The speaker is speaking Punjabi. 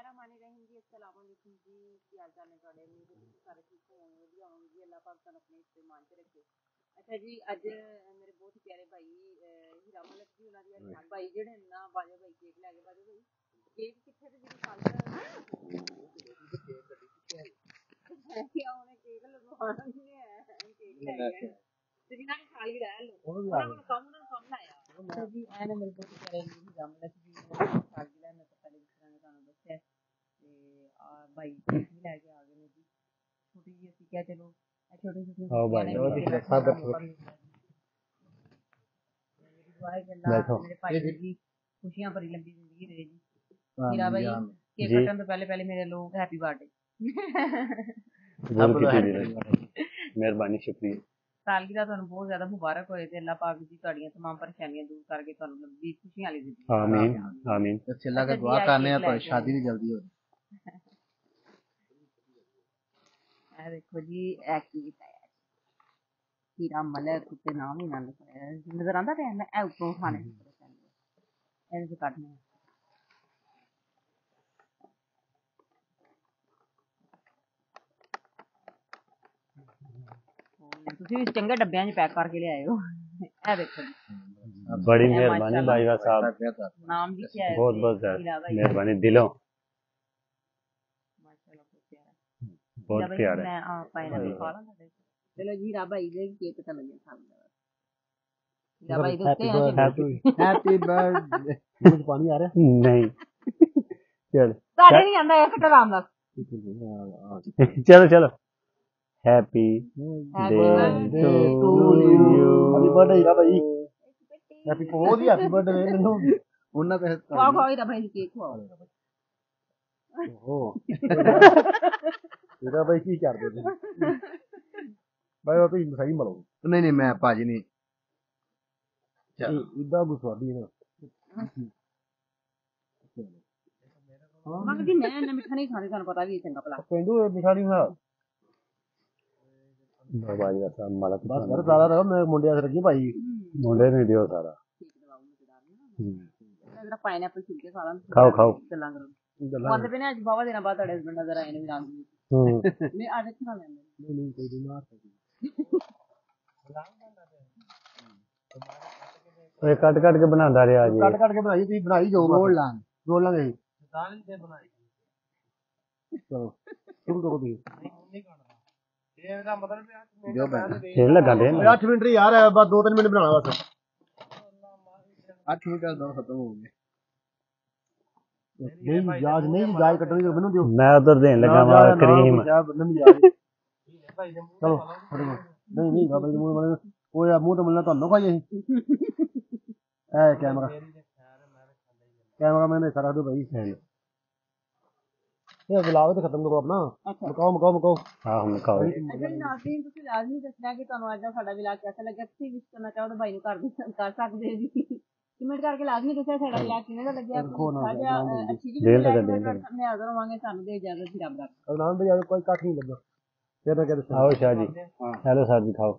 बिस्मिल्लाहिर्रहमानिर्रहीम जी अस्सलाम वालेकुम जी की हाल चाल ने ਤੁਹਾਡੇ ਉਮੀਦ ਹੈ ਤੁਸੀਂ ਸਾਰੇ ਠੀਕ ਹੋਵੋਗੇ ਵਧੀਆ ਹੋਵੋਗੇ ਅੱਲਾਹ ਪਾਕ ਤੁਹਾਨੂੰ ਆਪਣੇ ਇਸ ਇਮਾਨ ਤੇ ਰੱਖੇ ਅੱਛਾ ਜੀ ਅੱਜ ਮੇਰੇ ਬਹੁਤ ਹੀ ਪਿਆਰੇ ਭਾਈ ਹੀਰਾ ਮਲਕ ਜੀ ਉਹਨਾਂ ਦੀ ਹਰ ਭਾਈ ਜਿਹੜੇ ਨਾ ਬਾਜੋ ਭਾਈ ਕੇਕ ਲੈ ਕੇ ਬਾਜੋ ਭਾਈ ਕੇਕ ਕਿੱਥੇ ਤੇ ਜਿਹੜੀ ਕੱਲ ਕਿਆ ਉਹਨੇ ਕੇਕ ਲਗਵਾਉਣਾ ਨਹੀਂ ਹੈ ਕੇਕ ਲੈ ਕੇ ਤੇ ਜਿਨ੍ਹਾਂ ਨੇ ਖਾਲੀ ਰਹਿ ਲੋ ਉਹਨਾਂ ਨੂੰ ਕੰਮ ਲਾਇਆ ਅੱਛਾ ਜੀ ਐਨੇ ਮੇਰੇ ਬਹੁਤ ਪਿਆਰੇ ਹੀਰਾ ਮਲਕ ਜੀ ਖਾਲੀ ਲੈ ਮੈਂ ਪਹਿਲੇ ਤੁਹਾਨੂੰ ਦੱਸਿਆ ਤੇ ਆ ਭਾਈ ਵੀ ਲੈ ਕੇ ਆ ਗਏ ਨੇ ਜੀ ਛੋਟੀ ਜੀ ਅਸੀਂ ਕਿਹਾ ਚਲੋ ਛੋਟੀ ਛੋਟੀ हाँ भाई और दिख रहा सब मेरे भाई जी खुशियां भरी लंबी जिंदगी रहे जी हीरा भाई केक कटन तो पहले मेरे लोग हैप्पी बर्थडे मेहरबानी शुक्रिया सालगिरह ਤੁਹਾਨੂੰ ਬਹੁਤ ਜ਼ਿਆਦਾ ਮੁਬਾਰਕ ਹੋਏ ਤੇ ਅੱਲਾਹ ਪਾਕ ਜੀ ਤੁਹਾਡੀਆਂ तमाम ਪਰੇਸ਼ਾਨੀਆਂ ਦੂਰ ਕਰਕੇ ਤੁਹਾਨੂੰ ਲੰਬੀ ਖੁਸ਼ੀਆਂ ਵਾਲੀ ਜ਼ਿੰਦਗੀ आमीन आमीन अल्लाह का दुआ करने हैं तो शादी भी जल्दी हो ਇਹ ਦੇਖੋ ਜੀ ਇਹ ਕੀ ਕੀਤਾ ਹੈ ਹੀਰਾ ਮਲਕ ਤੇ ਨਾਮ ਹੀ ਨਾ ਲਿਖਿਆ ਨਜ਼ਰ ਆਂਦਾ ਪਿਆ ਮੈਂ ਇਹ ਉੱਪਰੋਂ ਖਾਣੇ ਇਹਦੇ ਚ ਕੱਢਨੇ ਤੁਸੀਂ ਵੀ ਚੰਗੇ ਡੱਬਿਆਂ 'ਚ ਪੈਕ ਕਰਕੇ ਲਿਆਏ ਹੋ ਇਹ ਦੇਖੋ ਜੀ बड़ी मेहरबानी भाईवा साहब नाम भी क्या है बहुत बहुत मेहरबानी दिलों बहुत प्यारा मैं पाइनएप्पल खा ला चलो जी हीरा भाई दे केक कटन लगे सामने हीरा भाई देखते हैं हैप्पी बर्थडे मुझे पानी आ रहा है नहीं चल सारे नहीं आंदा है कट आराम नाल चलो चलो happy birthday to you happy birthday Heera भाई हैप्पी बहुत ही हैप्पी बर्थडे मैनू ਉਹਨਾਂ ਤੇ खाओ खाओ हीरा भाई केक खाओ ਓਹੋ ਹੀਰਾ ਭਾਈ ਕੀ ਕਰਦੇ ਤੁਸੀਂ ਭਾਈ ਉਹ ਤੁਸੀਂ ਸਹੀ ਮਲੋ ਨਹੀਂ ਨਹੀਂ ਮੈਂ ਭਾਜੀ ਨਹੀਂ ਇਦਾਂ ਗੁਸਵਾਦੀ ਨਾ ਮੰਗ ਜੀ ਮੈਂ ਮਿੱਠਾ ਨਹੀਂ ਖਾਂਦੀ ਤੁਹਾਨੂੰ ਪਤਾ ਵੀ ਚੰਗਾ ਭਲਾ ਪਿੰਡੂ ਮਿਠਾ ਨਹੀਂ ਖਾ भाई का मालक बस घर सारा रहो मैं मुंडिया से रखी भाई मुंडे नहीं दियो सारा जरा पाइनएप्पल छिल के खा ला खाओ खाओ आंदे पे ने आज बाबा दिन बाद ਤੁਹਾਡੇ ਹਸਬੰਡ ਨਜ਼ਰ ਆਏ ਨੇ ਨਾਮ ਜੀ ਮੈਂ ਅੱਜ ਖਾ ਲੈਂਦੇ नहीं कोई बीमार ये काट काट के बनाता रहा जी काट काट के बनाई थी बनाई जो जोड़ लांगे दाल से बनाई चलो तुम करो भी ਇਹਦਾ ਮਤਲਬ खेल लगा दे 8 ਮਿੰਟ ਯਾਰ ਬਸ 2-3 ਮਿੰਟ ਬਣਾਉਣਾ ਬਸ 8 ਮਿੰਟ ਦਾ ਖਤਮ ਹੋ ਗਿਆ नहीं याद नहीं जाय कटनी तो बनो दियो मैं उधर देने लगा वा करीम चलो नहीं नहीं भाई मुंह में कोई मुंह तो मिलना ਤੁਹਾਨੂੰ ਭਾਈ ਅਸੀਂ ए कैमरा मैंने सारा दो भाई ये बुलाओ तो खत्म करो अपना मकाओ हां हम मकाओ ਅੱਛਾ ਨਾਜ਼ਰੀਨ ਤੁਸੀਂ ਲਾਜ਼ਮੀ ਦੱਸਣਾ ਕਿ ਤੁਹਾਨੂੰ ਅੱਜ ਦਾ ਸਾਡਾ ਵਲੌਗ ਕਿਹਦਾ ਲੱਗਾ ਤੁਸੀਂ ਵਿਸ਼ ਕਰਨਾ ਚਾਹੋ ਤਾਂ ਭਾਈ ਨੂੰ ਕਰ ਸਕਦੇ ਜੀ ਕਮੈਂਟ ਕਰਕੇ ਲਾਜ਼ਮੀ ਦੱਸਿਆ ਸਾਡਾ ਵਲੌਗ ਕਿਵੇਂ ਦਾ ਲੱਗਿਆ ਸਾਡਾ ਅੱਛੀ ਜੀ ਸਾਹਮਣੇ ਹਾਜ਼ਰ ਹੋਵਾਂਗੇ ਸਾਨੂੰ ਦੇ ਇਜਾਜ਼ਤ ਦੀ ਰੱਬ ਰੱਖ नाम भी कोई काट नहीं लगा फिर ना कहते आओ शाह जी हेलो सर जी खाओ